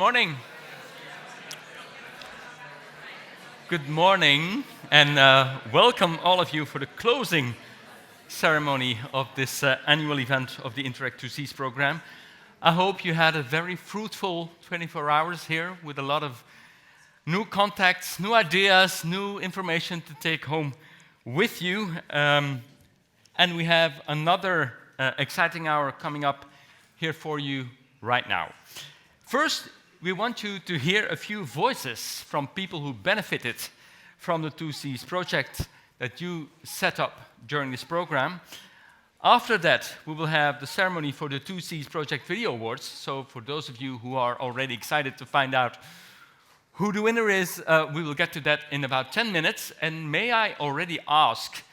morning. Good morning, and welcome all of you for the closing ceremony of this annual event of the Interreg 2Cs program. I hope you had a very fruitful 24 hours here with a lot of new contacts, new ideas, new information to take home with you. And we have another exciting hour coming up here for you right now. First, we want you to hear a few voices from people who benefited from the 2Cs project that you set up during this program. After that, we will have the ceremony for the 2Cs Project Video Awards. So for those of you who are already excited to find out who the winner is, we will get to that in about 10 minutes. And may I already ask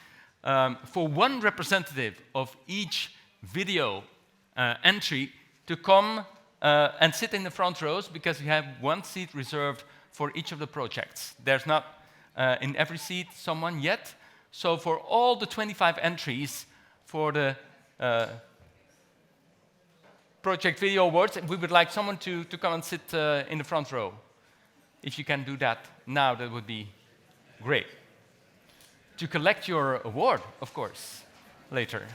for one representative of each video entry to come and sit in the front rows, because we have one seat reserved for each of the projects. There's not in every seat someone yet. So for all the 25 entries for the Project Video Awards, we would like someone to come and sit in the front row. If you can do that now, that would be great. To collect your award, of course, later.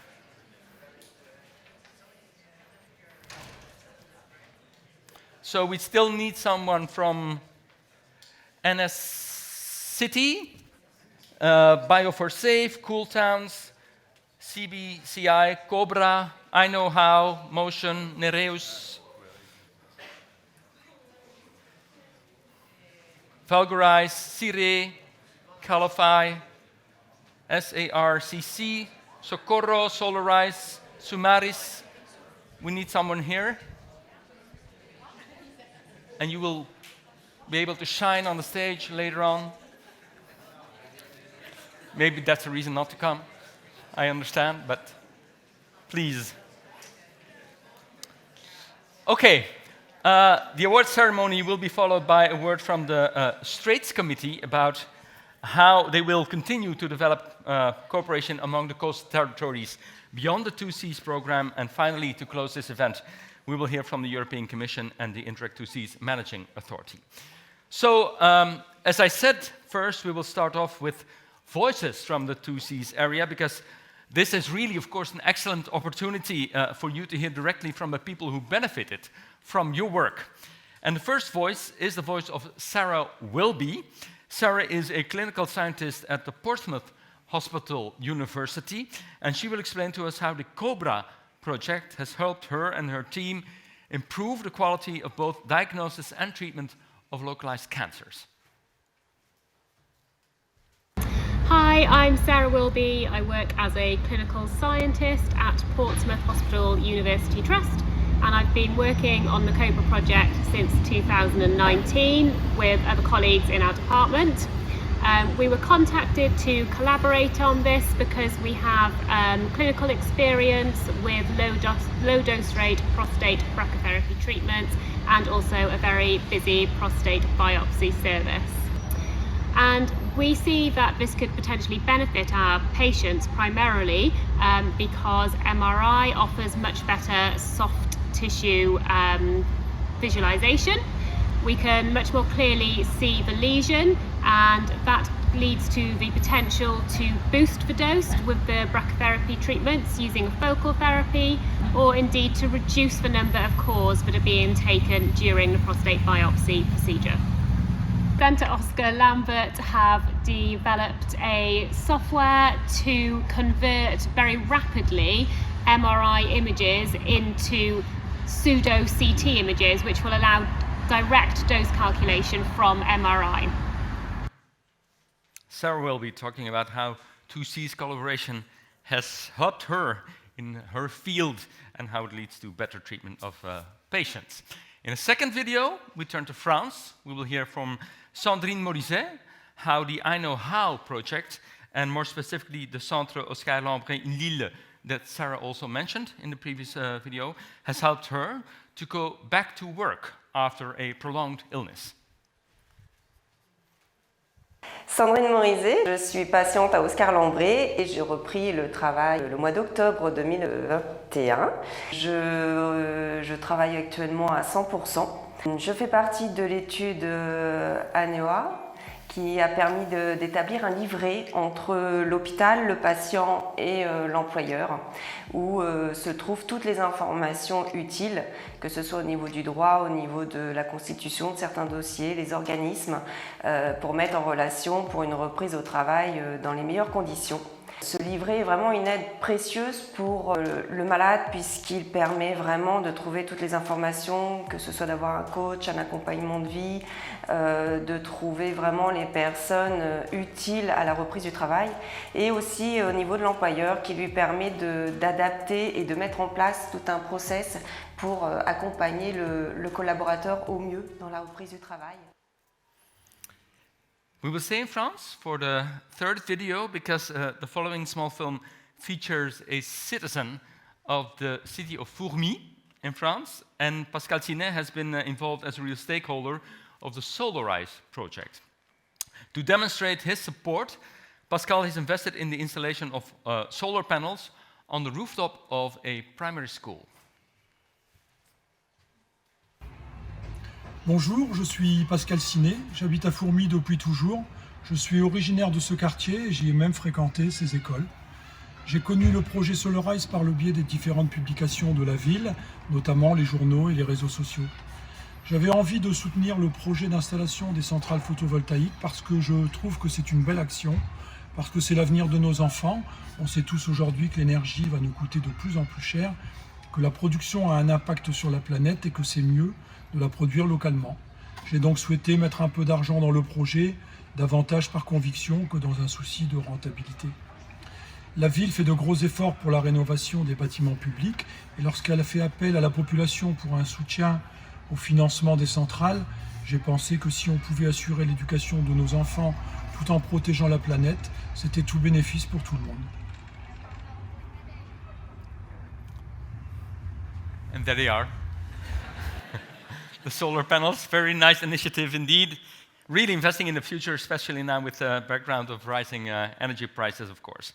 So we still need someone from NS City, Bio4Safe, Cool Towns, CBCI, Cobra, I Know How, Motion, Nereus, Valgorize, Sire, Calify, SARCC, Socorro, Solarize, Sumaris. We need someone here. And you will be able to shine on the stage later on. Maybe that's a reason not to come. I understand, but please. Okay, the award ceremony will be followed by a word from the Straits Committee about how they will continue to develop cooperation among the coastal territories beyond the 2Cs program. And finally, to close this event, we will hear from the European Commission and the Interreg 2Cs Managing Authority. So, as I said, first we will start off with voices from the 2Cs area, because this is really, of course, an excellent opportunity for you to hear directly from the people who benefited from your work. And the first voice is the voice of Sarah Wilby. Sarah is a clinical scientist at the Portsmouth Hospital University, and she will explain to us how the COBRA project has helped her and her team improve the quality of both diagnosis and treatment of localized cancers. Hi, I'm Sarah Wilby. I work as a clinical scientist at Portsmouth Hospital University Trust, and I've been working on the COBRA project since 2019 with other colleagues in our department. We were contacted to collaborate on this because we have clinical experience with low dose rate prostate brachytherapy treatments and also a very busy prostate biopsy service. And we see that this could potentially benefit our patients primarily because MRI offers much better soft tissue visualization. We can much more clearly see the lesion, and that leads to the potential to boost the dose with the brachytherapy treatments using focal therapy, or indeed to reduce the number of cores that are being taken during the prostate biopsy procedure. Centre Oscar Lambert have developed a software to convert very rapidly MRI images into pseudo-CT images, which will allow direct dose calculation from MRI. Sarah will be talking about how 2Cs collaboration has helped her in her field and how it leads to better treatment of patients. In a second video, we turn to France. We will hear from Sandrine Morizet how the I Know How project, and more specifically the Centre Oscar Lambret in Lille, that Sarah also mentioned in the previous video, has helped her to go back to work after a prolonged illness. Sandrine Morizet, je suis patiente à Oscar Lambret et j'ai repris le travail le mois d'octobre 2021. Je travaille actuellement à 100%. Je fais partie de l'étude ANEOA qui a permis d'établir un livret entre l'hôpital, le patient et l'employeur où se trouvent toutes les informations utiles, que ce soit au niveau du droit, au niveau de la constitution de certains dossiers, les organismes, pour mettre en relation pour une reprise au travail dans les meilleures conditions. Ce livret est vraiment une aide précieuse pour le malade puisqu'il permet vraiment de trouver toutes les informations, que ce soit d'avoir un coach, un accompagnement de vie, de trouver vraiment les personnes utiles à la reprise du travail et aussi au niveau de l'employeur qui lui permet d'adapter et de mettre en place tout un process pour accompagner le collaborateur au mieux dans la reprise du travail. We will stay in France for the third video because the following small film features a citizen of the city of Fourmi in France, and Pascal Cinet has been involved as a real stakeholder of the Solarize project. To demonstrate his support, Pascal has invested in the installation of solar panels on the rooftop of a primary school. Bonjour, je suis Pascal Cinet, j'habite à Fourmi depuis toujours. Je suis originaire de ce quartier et j'y ai même fréquenté ces écoles. J'ai connu le projet Solarize par le biais des différentes publications de la ville, notamment les journaux et les réseaux sociaux. J'avais envie de soutenir le projet d'installation des centrales photovoltaïques parce que je trouve que c'est une belle action, parce que c'est l'avenir de nos enfants. On sait tous aujourd'hui que l'énergie va nous coûter de plus en plus cher, que la production a un impact sur la planète et que c'est mieux de la produire localement. J'ai donc souhaité mettre un peu d'argent dans le projet, davantage par conviction que dans un souci de rentabilité. La ville fait de gros efforts pour la rénovation des bâtiments publics et lorsqu'elle a fait appel à la population pour un soutien au financement des centrales, j'ai pensé que si on pouvait assurer l'éducation de nos enfants tout en protégeant la planète, c'était tout bénéfice pour tout le monde. And there they are. The solar panels, very nice initiative indeed. Really investing in the future, especially now with the background of rising energy prices, of course.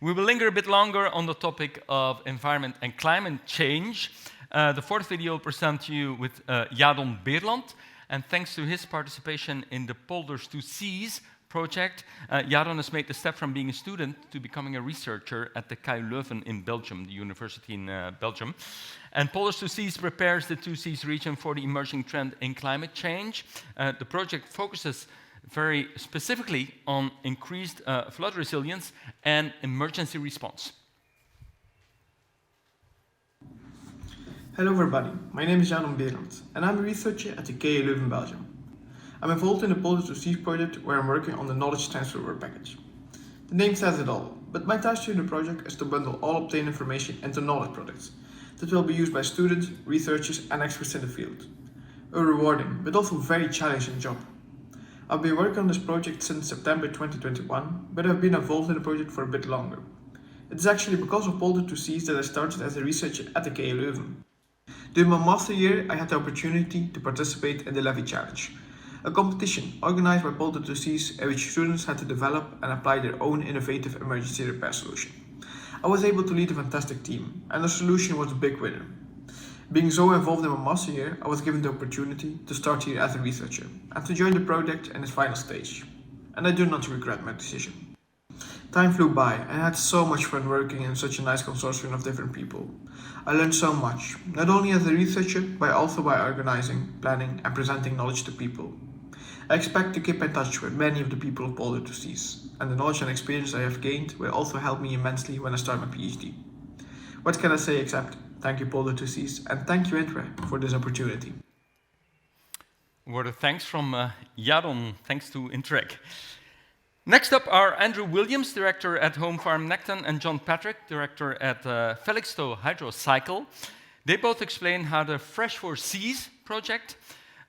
We will linger a bit longer on the topic of environment and climate change. The fourth video will present you with Jadon Beerland, and thanks to his participation in the Polders to Seas project, Jadon has made the step from being a student to becoming a researcher at the KU Leuven in Belgium, the university in Belgium. And Polders to Seas prepares the Two Seas region for the emerging trend in climate change. The project focuses very specifically on increased flood resilience and emergency response. Hello everybody, my name is Jadon Beerland and I'm a researcher at the KU Leuven, Belgium. I'm involved in the Polders to Seas project where I'm working on the knowledge transfer work package. The name says it all, but my task during the project is to bundle all obtained information into knowledge products that will be used by students, researchers and experts in the field. A rewarding, but also very challenging job. I've been working on this project since September 2021, but I've been involved in the project for a bit longer. It's actually because of Polders to Seas that I started as a researcher at the KU Leuven. During my master year, I had the opportunity to participate in the Levy Challenge, a competition organized by Polders to Seas in which students had to develop and apply their own innovative emergency repair solution. I was able to lead a fantastic team, and the solution was a big winner. Being so involved in my master year, I was given the opportunity to start here as a researcher and to join the project in its final stage. And I do not regret my decision. Time flew by and I had so much fun working in such a nice consortium of different people. I learned so much, not only as a researcher, but also by organizing, planning and presenting knowledge to people. I expect to keep in touch with many of the people of Polders to Seas, and the knowledge and experience I have gained will also help me immensely when I start my PhD. What can I say except thank you Polders to Seas and thank you Interreg for this opportunity. Word of thanks from Jadon, thanks to Interreg. Next up are Andrew Williams, director at Home Farm Necton, and John Patrick, director at Felixstowe Hydrocycle. They both explain how the Fresh for Seas project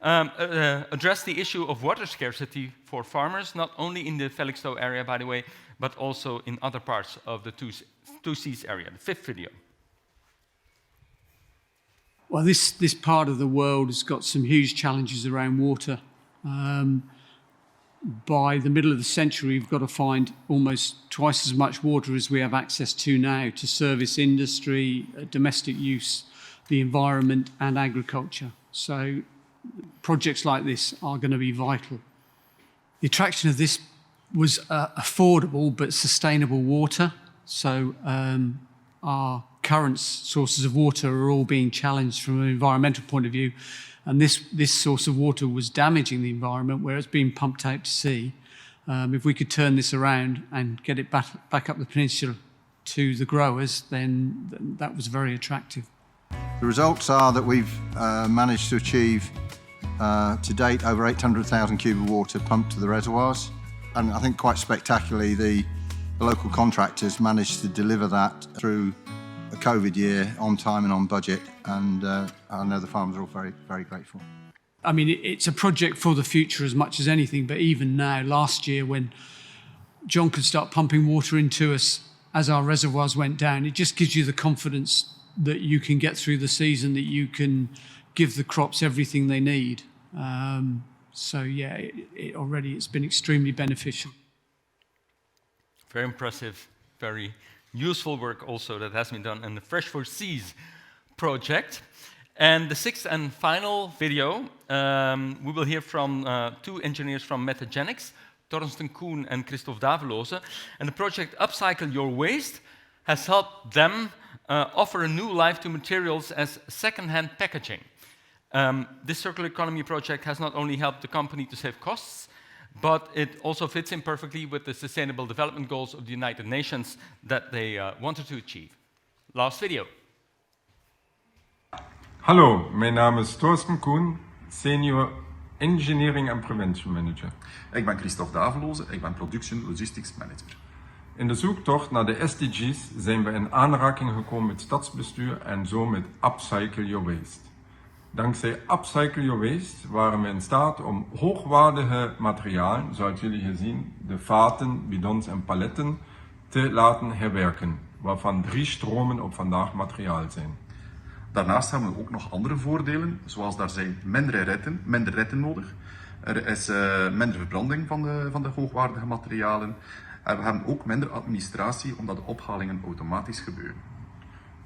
addressed the issue of water scarcity for farmers, not only in the Felixstowe area, by the way, but also in other parts of the Two Seas area, the fifth video. Well, this part of the world has got some huge challenges around water. By the middle of the century, we've got to find almost twice as much water as we have access to now to service industry, domestic use, the environment and agriculture. So projects like this are going to be vital. The attraction of this was affordable but sustainable water. So our current sources of water are all being challenged from an environmental point of view, and this source of water was damaging the environment where it's being pumped out to sea. If we could turn this around and get it back up the peninsula to the growers, then that was very attractive. The results are that we've managed to achieve to date over 800,000 cube of water pumped to the reservoirs, and I think quite spectacularly the local contractors managed to deliver that through a COVID year on time and on budget, and I know the farmers are all very, very grateful. I mean, it's a project for the future as much as anything, but even now, last year when John could start pumping water into us as our reservoirs went down, it just gives you the confidence that you can get through the season, that you can give the crops everything they need. So yeah, it's been extremely beneficial. Very impressive, very useful work also that has been done in the Fresh for Seas project. And the sixth and final video, we will hear from two engineers from Metagenics, Torsten Koen and Christophe Daveloze. And the project Upcycle Your Waste has helped them offer a new life to materials as second-hand packaging. This circular economy project has not only helped the company to save costs, but it also fits in perfectly with the Sustainable Development Goals of the United Nations that they wanted to achieve. Last video. Hallo, mijn naam is Torsten Koen, Senior Engineering and Prevention Manager. Ik ben Christophe Daveloze, ik ben Production Logistics Manager. In de zoektocht naar de SDG's zijn we in aanraking gekomen met stadsbestuur en zo met Upcycle Your Waste. Dankzij Upcycle Your Waste waren we in staat om hoogwaardige materialen, zoals jullie gezien, de vaten, bidons en paletten, te laten herwerken, waarvan 3 stromen op vandaag materiaal zijn. Daarnaast hebben we ook nog andere voordelen, zoals daar zijn minder retten nodig. Er is minder verbranding van de hoogwaardige materialen. En we hebben ook minder administratie, omdat de ophalingen automatisch gebeuren.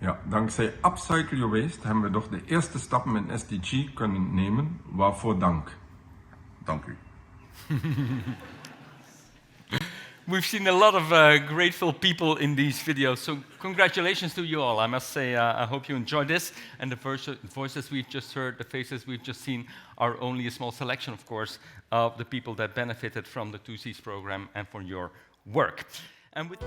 Ja, dankzij Upcycle Your Waste hebben we toch de eerste stappen in SDG kunnen nemen, waarvoor dank. Dank u. We've seen a lot of grateful people in these videos, so congratulations to you all. I must say, I hope you enjoyed this, and the voices we've just heard, the faces we've just seen, are only a small selection, of course, of the people that benefited from the 2Cs program and for your work. And with